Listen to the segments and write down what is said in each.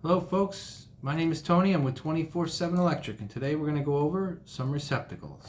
Hello folks, my name is Tony. I'm with 24/7 Electric, and today we're going to go over some receptacles.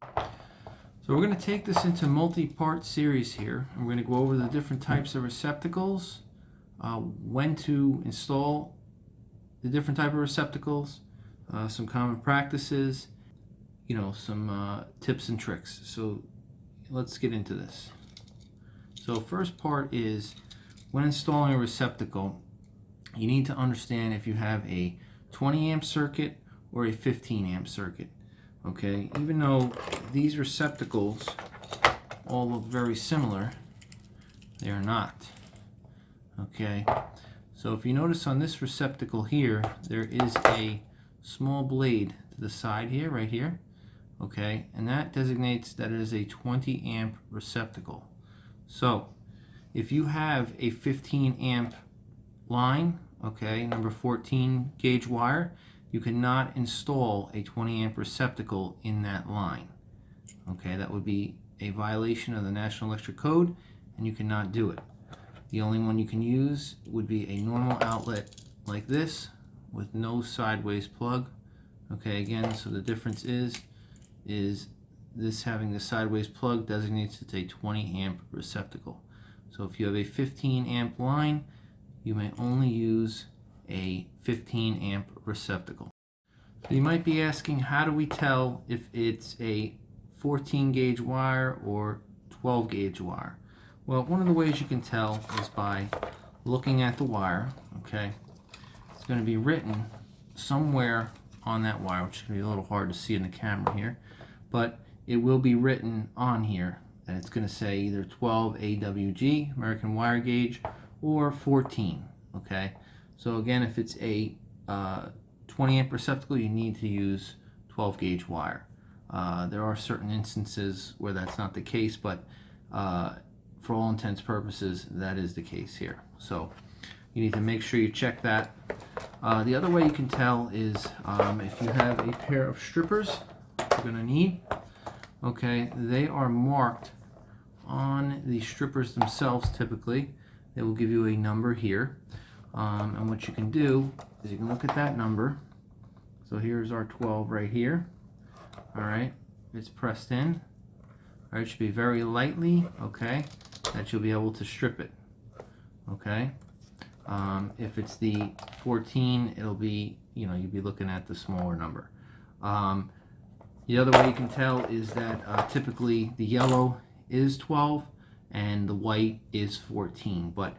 So we're going to take this into multi-part series here, and we're going to go over the different types of receptacles, when to install the different type of receptacles, some common practices, some tips and tricks. So let's get into this. So first part is, when installing a receptacle, you need to understand if you have a 20 amp circuit or a 15 amp circuit. Okay, even though these receptacles all look very similar, they are not. Okay, so if you notice on this receptacle here, there is a small blade to the side here, right here. Okay, and that designates that it is a 20 amp receptacle. So if you have a 15 amp line, okay, number 14 gauge wire, you cannot install a 20 amp receptacle in that line. Okay, that would be a violation of the National Electric Code, and you cannot do it. The only one you can use would be a normal outlet like this with no sideways plug. Okay, again, so the difference is this having the sideways plug designates it's a 20 amp receptacle. So if you have a 15 amp line, you may only use a 15 amp receptacle. So you might be asking, how do we tell if it's a 14 gauge wire or 12 gauge wire? Well, one of the ways you can tell is by looking at the wire. Okay, it's going to be written somewhere on that wire, which is going to be a little hard to see in the camera here, but it will be written on here, and it's going to say either 12 AWG, American wire gauge, or 14. Okay, so again, if it's a 20 amp receptacle, you need to use 12 gauge wire. There are certain instances where that's not the case, but for all intents and purposes, that is the case here. So you need to make sure you check that. The other way you can tell is if you have a pair of strippers you're going to need. Okay, they are marked on the strippers themselves. Typically, they will give you a number here, and what you can do is you can look at that number. So here's our 12 right here. All right, it's pressed in. All right, it should be very lightly, okay, that you'll be able to strip it. Okay, if it's the 14, it'll be, you'll be looking at the smaller number. The other way you can tell is that typically the yellow is 12 and the white is 14, but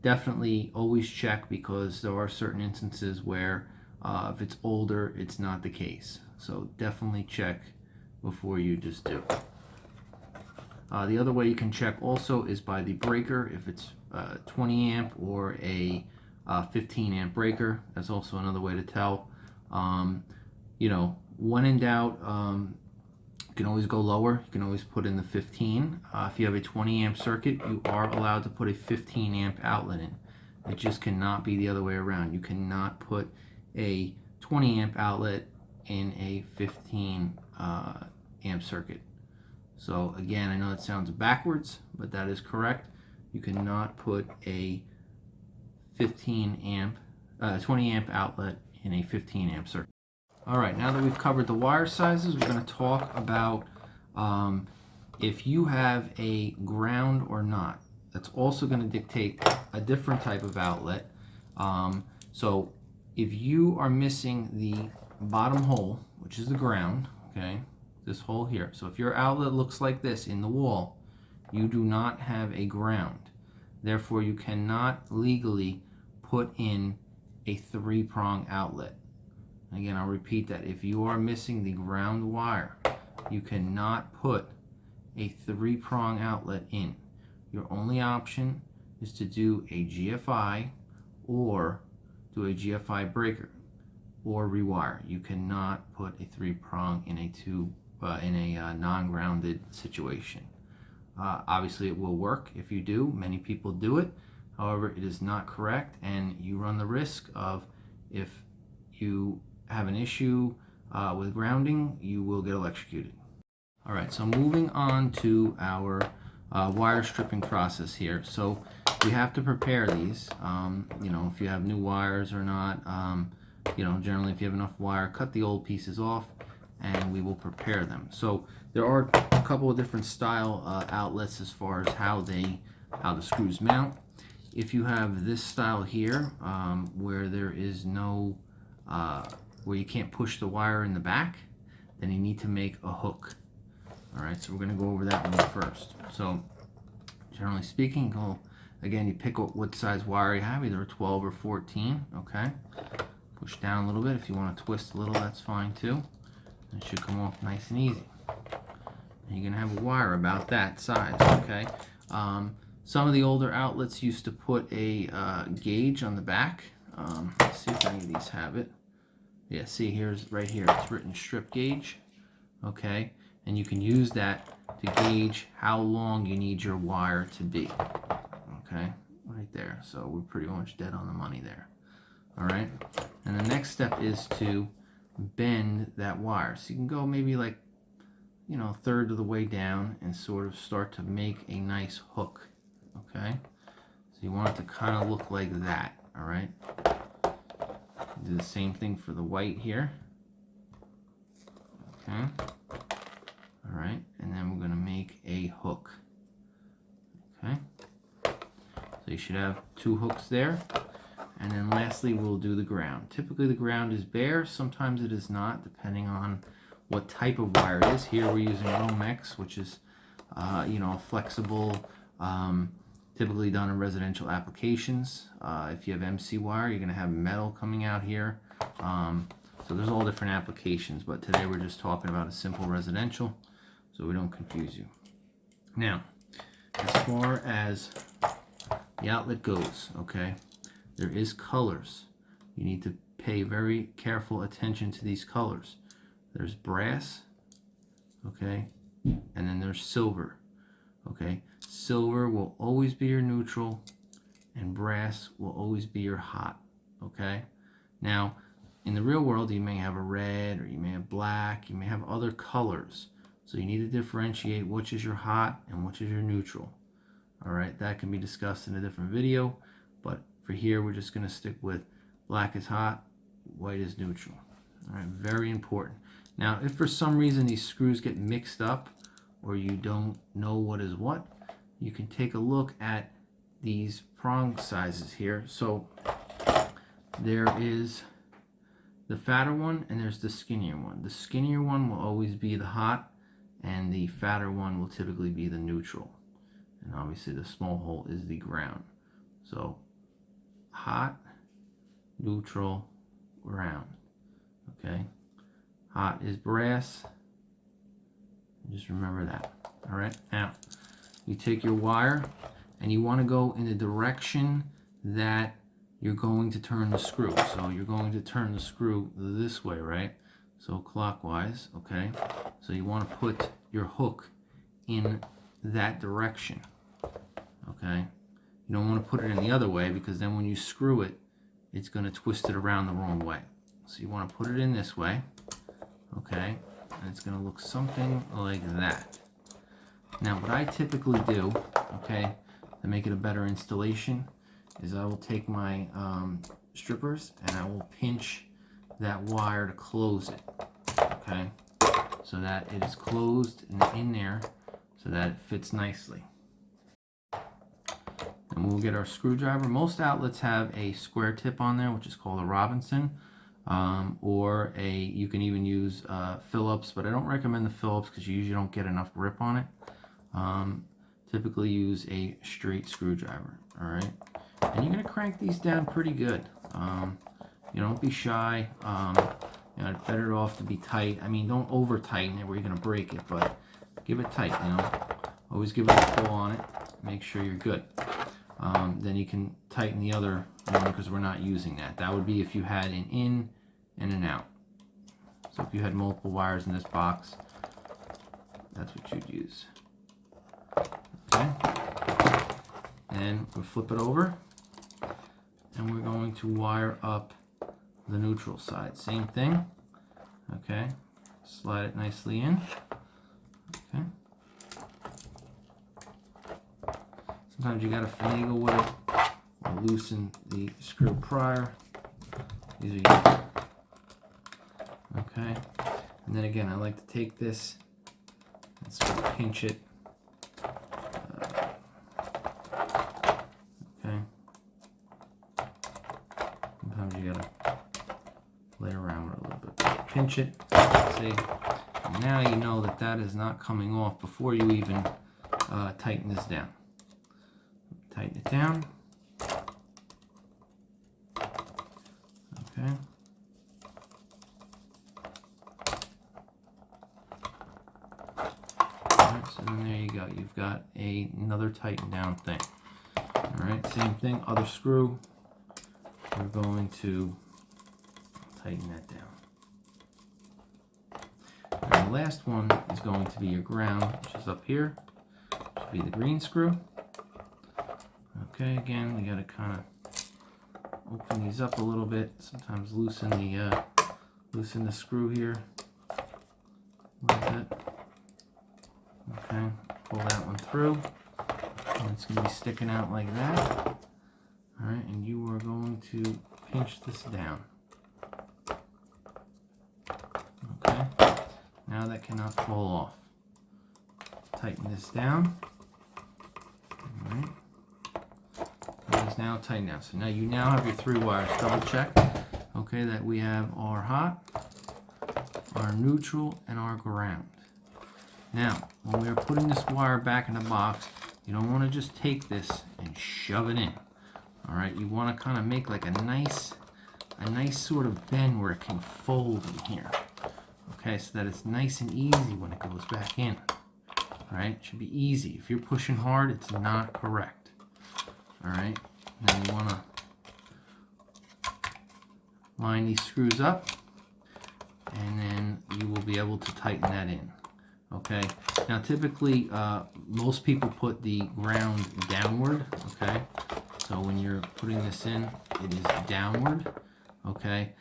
definitely always check, because there are certain instances where if it's older, it's not the case. So definitely check before you just do. The other way you can check also is by the breaker. If it's 20 amp or a 15 amp breaker, that's also another way to tell. When in doubt, you can always go lower. You can always put in the 15. If you have a 20 amp circuit, you are allowed to put a 15 amp outlet in. It just cannot be the other way around. You cannot put a 20 amp outlet in a 15 amp circuit. So again, I know it sounds backwards, but that is correct. You cannot put a 20 amp outlet in a 15 amp circuit. All right, now that we've covered the wire sizes, we're going to talk about if you have a ground or not. That's also going to dictate a different type of outlet. So if you are missing the bottom hole, which is the ground, okay, this hole here. So if your outlet looks like this in the wall, you do not have a ground. Therefore, you cannot legally put in a 3-prong outlet. Again, I'll repeat that. If you are missing the ground wire, you cannot put a 3-prong outlet in. Your only option is to do a GFI or do a GFI breaker or rewire. You cannot put a 3-prong in a non-grounded situation. Obviously, it will work if you do. Many people do it. However, it is not correct, and you run the risk of, if you have an issue with grounding, you will get electrocuted. All right, so moving on to our wire stripping process here. So we have to prepare these. You know, if you have new wires or not. You know, generally if you have enough wire, cut the old pieces off and we will prepare them. So there are a couple of different style outlets as far as how the screws mount. If you have this style here, where there is no, where you can't push the wire in the back, then you need to make a hook. All right, so we're going to go over that one first. So generally speaking, again, you pick what size wire you have, either a 12 or 14, okay? Push down a little bit. If you want to twist a little, that's fine too. It should come off nice and easy. And you're going to have a wire about that size, okay? Some of the older outlets used to put a gauge on the back. Let's see if any of these have it. Yeah, see, right here, it's written strip gauge, okay? And you can use that to gauge how long you need your wire to be, okay? Right there. So we're pretty much dead on the money there. All right, and the next step is to bend that wire. So you can go maybe like, you know, a third of the way down and sort of start to make a nice hook, okay? So you want it to kind of look like that, all right? Do the same thing for the white here, okay? All right, and then we're gonna make a hook, okay? So you should have 2 hooks there. And then lastly, we'll do the ground. Typically the ground is bare, sometimes it is not, depending on what type of wire it is. Here we're using Romex, which is, you know, flexible, typically done in residential applications. If you have MC wire, you're gonna have metal coming out here. So there's all different applications, but today we're just talking about a simple residential, so we don't confuse you. Now, as far as the outlet goes, okay, there is colors. You need to pay very careful attention to these colors. There's brass, okay, and then there's silver, okay. Silver will always be your neutral, and brass will always be your hot, okay. Now, in the real world, you may have a red, or you may have black, you may have other colors. So you need to differentiate which is your hot and which is your neutral. All right, that can be discussed in a different video, but for here, we're just going to stick with black is hot, white is neutral. All right, very important. Now, if for some reason these screws get mixed up or you don't know what is what, you can take a look at these prong sizes here. So there is the fatter one and there's the skinnier one. The skinnier one will always be the hot and the fatter one will typically be the neutral. And obviously the small hole is the ground. So hot, neutral, ground, okay? Hot is brass, just remember that, all right? Now, you take your wire and you want to go in the direction that you're going to turn the screw. So you're going to turn the screw this way, right? So clockwise, okay? So you want to put your hook in that direction, okay? You don't want to put it in the other way because then when you screw it, it's going to twist it around the wrong way. So you want to put it in this way, okay? And it's going to look something like that. Now what I typically do, okay, to make it a better installation, is I will take my strippers and I will pinch that wire to close it, okay? So that it is closed and in there so that it fits nicely. And we'll get our screwdriver. Most outlets have a square tip on there, which is called a Robinson, or you can even use Phillips, but I don't recommend the Phillips because you usually don't get enough grip on it. Typically use a straight screwdriver, all right? And you're gonna crank these down pretty good. You know, don't be shy. You know, it's better off to be tight. I mean, don't over tighten it where you're gonna break it, but give it tight, you know. Always give it a pull on it, make sure you're good. Then you can tighten the other one because we're not using that. That would be if you had an in and an out. So if you had multiple wires in this box, that's what you'd use. Okay. And we'll flip it over and we're going to wire up the neutral side. Same thing. Okay. Slide it nicely in. Okay. Sometimes you gotta finagle with it or loosen the screw prior. These are yours. Okay, and then again, I like to take this and sort of pinch it. Okay. Sometimes you gotta play around with it a little bit. Pinch it. See? And now you know that that is not coming off before you even tighten this down. Tighten it down. Okay. Alright, so then there you go. You've got another tighten down thing. Alright, same thing, other screw. We're going to tighten that down. And the last one is going to be your ground, which is up here. Which will be the green screw. Okay, again, we got to kind of open these up a little bit. Sometimes loosen the screw here a little bit. Okay, pull that one through. And it's going to be sticking out like that. All right, and you are going to pinch this down. Okay, now that cannot fall off. Tighten this down. All right. It is now tightened down. So now you now have your 3 wires. Double check, okay, that we have our hot, our neutral, and our ground. Now, when we are putting this wire back in the box, you don't want to just take this and shove it in. All right, you want to kind of make like a nice sort of bend where it can fold in here. Okay, so that it's nice and easy when it goes back in. All right, it should be easy. If you're pushing hard, it's not correct. All right, now you want to line these screws up, and then you will be able to tighten that in. Okay, now typically most people put the ground downward. Okay, so when you're putting this in, it is downward. Okay,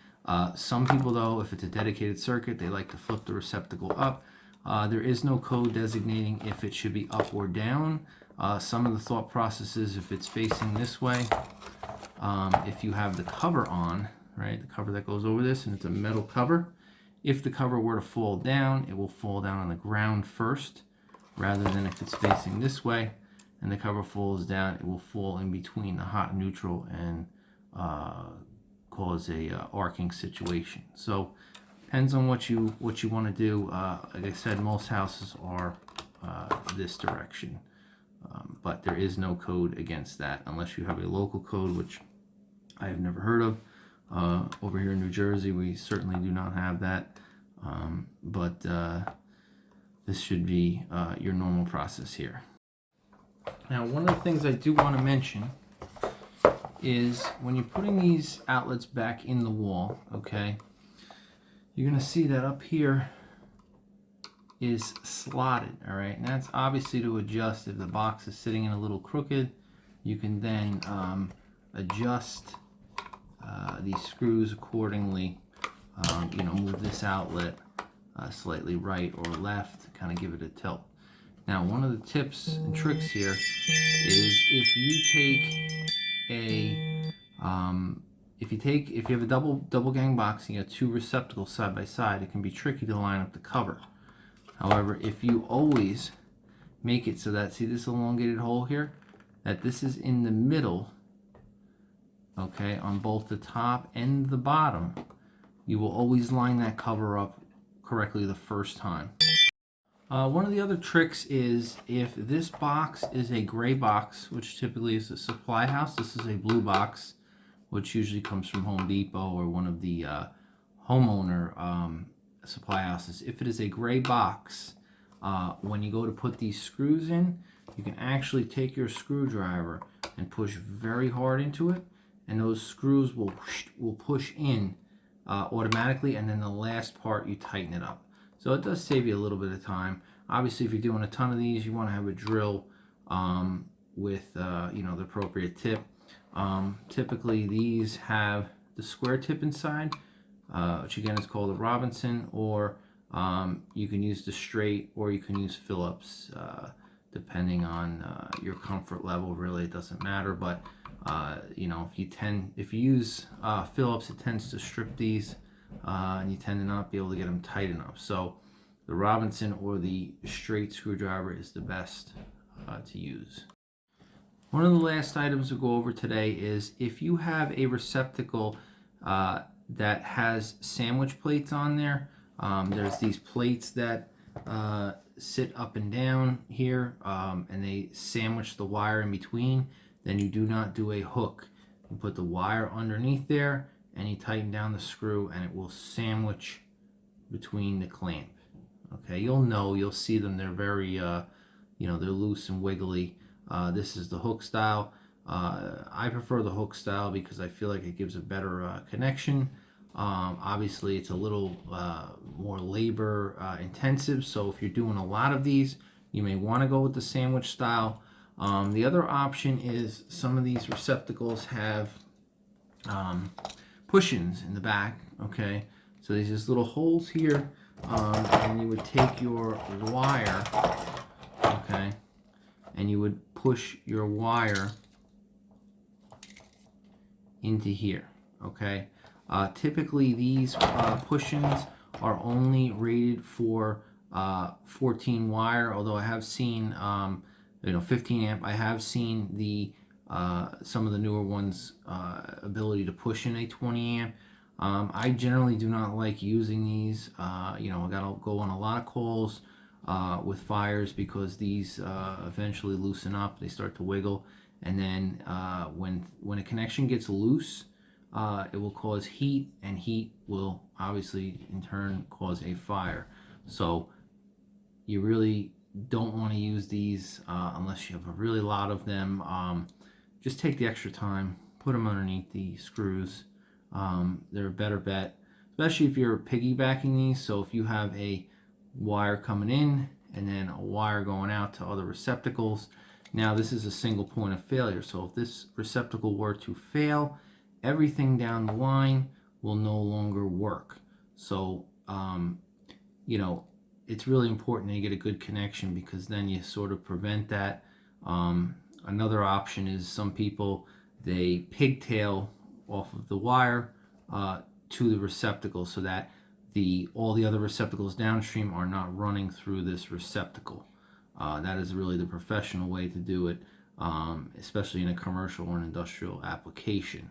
some people though, if it's a dedicated circuit, they like to flip the receptacle up. There is no code designating if it should be up or down. Some of the thought processes, if it's facing this way, if you have the cover on, right, the cover that goes over this, and it's a metal cover, if the cover were to fall down, it will fall down on the ground first, rather than if it's facing this way and the cover falls down, it will fall in between the hot neutral and cause a arcing situation. So depends on what you want to do. Like I said, most houses are this direction, but there is no code against that unless you have a local code, which I have never heard of. Over here in New Jersey, we certainly do not have that, but this should be your normal process here. Now, one of the things I do want to mention is when you're putting these outlets back in the wall, okay, you're going to see that up here is slotted, all right, and that's obviously to adjust if the box is sitting in a little crooked. You can then adjust these screws accordingly. You know, move this outlet slightly right or left, kind of give it a tilt. Now, one of the tips and tricks here is if you have a double gang box and you have 2 receptacles side by side, it can be tricky to line up the cover. However, if you always make it so that, see this elongated hole here, that this is in the middle, okay, on both the top and the bottom, you will always line that cover up correctly the first time. One of the other tricks is if this box is a gray box, which typically is a supply house, this is a blue box, which usually comes from Home Depot or one of the homeowner supply houses. If it is a gray box, when you go to put these screws in, you can actually take your screwdriver and push very hard into it, and those screws will push in automatically, and then the last part you tighten it up. So it does save you a little bit of time. Obviously, if you're doing a ton of these, you want to have a drill with you know, the appropriate tip. Typically, these have the square tip inside, which again is called a Robinson, or you can use the straight, or you can use Phillips, depending on your comfort level. Really, it doesn't matter, but you know, if you use Phillips, it tends to strip these, and you tend to not be able to get them tight enough. So the Robinson or the straight screwdriver is the best to use. One of the last items we'll go over today is if you have a receptacle that has sandwich plates on there. There's these plates that sit up and down here, and they sandwich the wire in between. Then you do not do a hook. You put the wire underneath there and you tighten down the screw and it will sandwich between the clamp. Okay, you'll see them. They're very, you know, they're loose and wiggly. This is the hook style. I prefer the hook style because I feel like it gives a better connection. Obviously, it's a little more labor intensive, so if you're doing a lot of these, you may want to go with the sandwich style. The other option is some of these receptacles have push-ins in the back. Okay, so there's just little holes here, and you would take your wire, okay, and you would push your wire into here. Okay, typically these push-ins are only rated for 14 wire, although I have seen 15 amp. I have seen the some of the newer ones ability to push in a 20 amp. I generally do not like using these. You know, I gotta go on a lot of calls with fires because these eventually loosen up. They start to wiggle, and then when a connection gets loose, it will cause heat, and heat will obviously in turn cause a fire. So you really don't want to use these unless you have a really lot of them. Just take the extra time, put them underneath the screws. They're a better bet, especially if you're piggybacking these. So if you have a wire coming in and then a wire going out to other receptacles, now this is a single point of failure. So if this receptacle were to fail, everything down the line will no longer work. So you know, it's really important that you get a good connection, because then you sort of prevent that. Another option is some people, they pigtail off of the wire to the receptacle so that all the other receptacles downstream are not running through this receptacle. That is really the professional way to do it, especially in a commercial or an industrial application.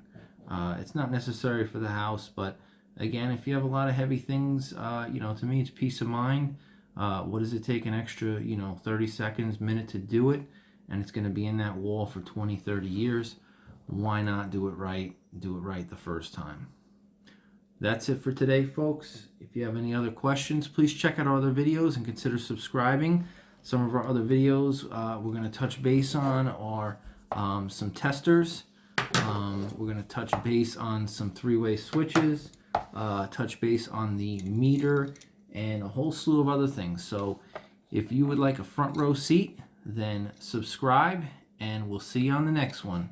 It's not necessary for the house, but again, if you have a lot of heavy things, you know, to me it's peace of mind. What does it take an extra, 30 seconds, minute to do it? And it's going to be in that wall for 20, 30 years. Why not do it right? Do it right the first time. That's it for today, folks. If you have any other questions, please check out our other videos and consider subscribing. Some of our other videos we're going to touch base on are some testers. We're going to touch base on some three-way switches, touch base on the meter, and a whole slew of other things. So if you would like a front row seat, then subscribe, and we'll see you on the next one.